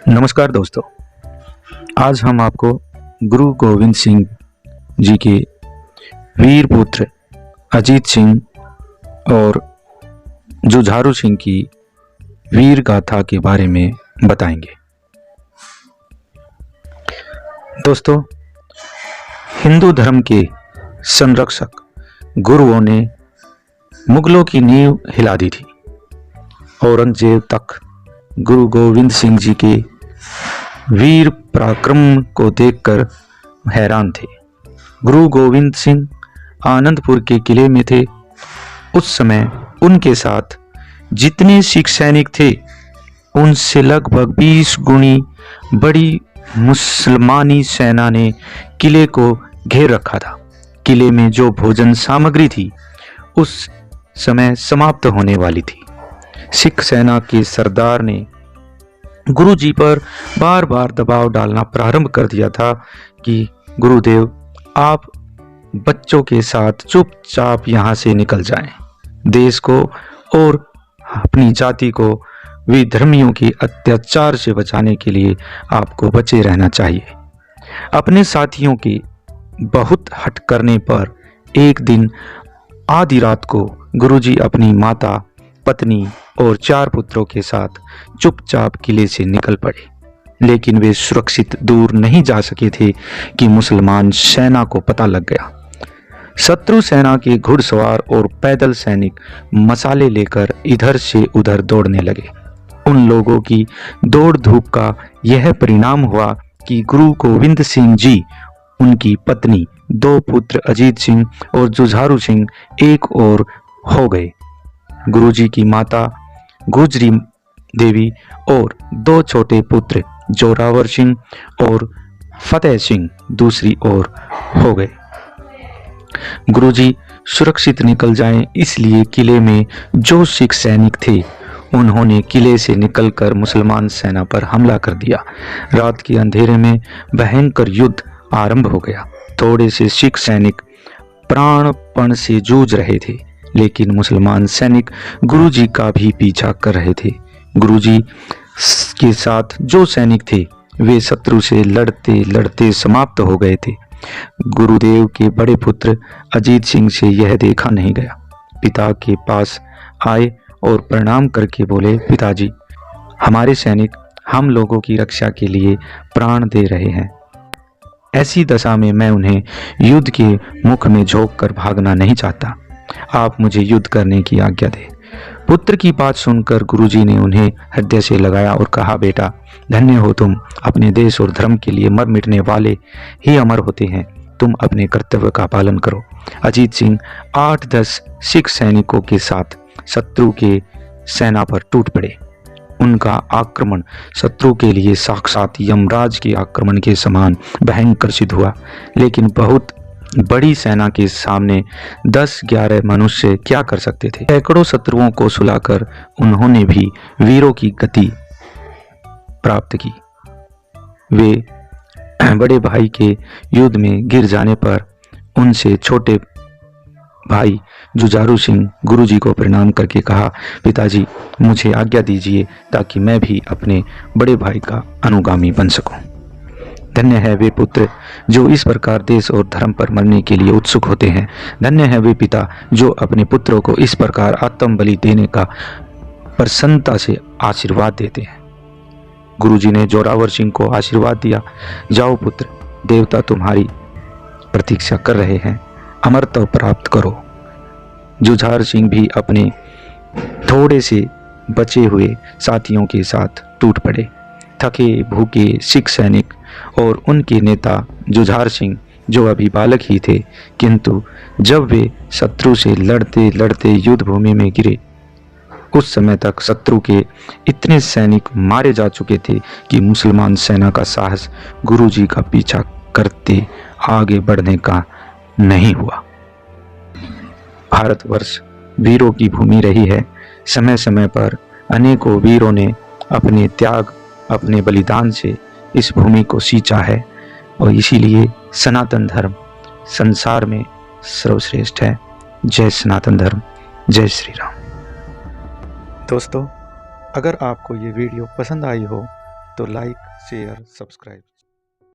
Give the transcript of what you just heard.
नमस्कार दोस्तों, आज हम आपको गुरु गोविंद सिंह जी के वीर पुत्र अजीत सिंह और जुझारू सिंह की वीर गाथा के बारे में बताएंगे। दोस्तों, हिंदू धर्म के संरक्षक गुरुओं ने मुगलों की नींव हिला दी थी। औरंगजेब तक गुरु गोविंद सिंह जी के वीर पराक्रम को देखकर हैरान थे। गुरु गोविंद सिंह आनंदपुर के किले में थे। उस समय उनके साथ जितने सिख सैनिक थे उनसे लगभग 20 गुनी बड़ी मुसलमानी सेना ने किले को घेर रखा था। किले में जो भोजन सामग्री थी उस समय समाप्त होने वाली थी। सिख सेना के सरदार ने गुरु जी पर बार बार दबाव डालना प्रारंभ कर दिया था कि गुरुदेव, आप बच्चों के साथ चुपचाप यहाँ से निकल जाएं। देश को और अपनी जाति को विधर्मियों के अत्याचार से बचाने के लिए आपको बचे रहना चाहिए। अपने साथियों के बहुत हट करने पर एक दिन आधी रात को गुरुजी अपनी माता, पत्नी और 4 पुत्रों के साथ चुपचाप किले से निकल पड़े। लेकिन वे सुरक्षित दूर नहीं जा सके थे कि मुसलमान सेना को पता लग गया। शत्रु सेना के घुड़सवार और पैदल सैनिक मसाले लेकर इधर से उधर दौड़ने लगे। उन लोगों की दौड़ धूप का यह परिणाम हुआ कि गुरु गोविंद सिंह जी, उनकी पत्नी, 2 पुत्र अजीत सिंह और जुझारू सिंह एक और हो गए। गुरुजी की माता गुजरी देवी और 2 छोटे पुत्र जोरावर सिंह और फतेह सिंह दूसरी ओर हो गए। गुरुजी सुरक्षित निकल जाएं, इसलिए किले में जो सिख सैनिक थे उन्होंने किले से निकलकर मुसलमान सेना पर हमला कर दिया। रात के अंधेरे में भयंकर युद्ध आरंभ हो गया। थोड़े से सिख सैनिक प्राणपण से जूझ रहे थे, लेकिन मुसलमान सैनिक गुरुजी का भी पीछा कर रहे थे। गुरुजी के साथ जो सैनिक थे वे शत्रु से लड़ते लड़ते समाप्त हो गए थे। गुरुदेव के बड़े पुत्र अजीत सिंह से यह देखा नहीं गया। पिता के पास आए और प्रणाम करके बोले, पिताजी, हमारे सैनिक हम लोगों की रक्षा के लिए प्राण दे रहे हैं। ऐसी दशा में मैं उन्हें युद्ध के मुख में झोंक कर भागना नहीं चाहता। आप मुझे युद्ध करने की आज्ञा दें। पुत्र की बात सुनकर गुरुजी ने उन्हें हृदय से लगाया और कहा, बेटा, धन्य हो तुम। अपने देश और धर्म के लिए मर मिटने वाले ही अमर होते हैं। तुम अपने कर्तव्य का पालन करो। अजीत सिंह 8-10 सिख सैनिकों के साथ शत्रु के सेना पर टूट पड़े। उनका आक्रमण शत्रु के लिए साक्षात यमराज के आक्रमण के समान भयंकर सिद्ध हुआ। लेकिन बहुत बड़ी सेना के सामने 10-11 मनुष्य क्या कर सकते थे। सैकड़ों शत्रुओं को सुलाकर उन्होंने भी वीरों की गति प्राप्त की। वे बड़े भाई के युद्ध में गिर जाने पर उनसे छोटे भाई जुझारू सिंह गुरुजी को प्रणाम करके कहा, पिताजी, मुझे आज्ञा दीजिए ताकि मैं भी अपने बड़े भाई का अनुगामी बन सकूं। धन्य है वे पुत्र जो इस प्रकार देश और धर्म पर मरने के लिए उत्सुक होते हैं। धन्य है वे पिता जो अपने पुत्रों को इस प्रकार आत्म बलि देने का प्रसन्नता से आशीर्वाद देते हैं। गुरुजी ने जोरावर सिंह को आशीर्वाद दिया, जाओ पुत्र, देवता तुम्हारी प्रतीक्षा कर रहे हैं, अमरत्व प्राप्त करो। जुझार सिंह भी अपने थोड़े से बचे हुए साथियों के साथ टूट पड़े। थके भूखे सिख सैनिक और उनके नेता जुझार सिंह, जो अभी बालक ही थे, किंतु जब वे शत्रु से लड़ते लड़ते युद्ध भूमि में गिरे, उस समय तक शत्रु के इतने सैनिक मारे जा चुके थे कि मुसलमान सेना का साहस गुरुजी का पीछा करते आगे बढ़ने का नहीं हुआ। भारतवर्ष वीरों की भूमि रही है। समय समय पर अनेकों वीरों ने अपने त्याग, अपने बलिदान से इस भूमि को सींचा है और इसीलिए सनातन धर्म संसार में सर्वश्रेष्ठ है। जय सनातन धर्म, जय श्री राम। दोस्तों, अगर आपको ये वीडियो पसंद आई हो तो लाइक शेयर सब्सक्राइब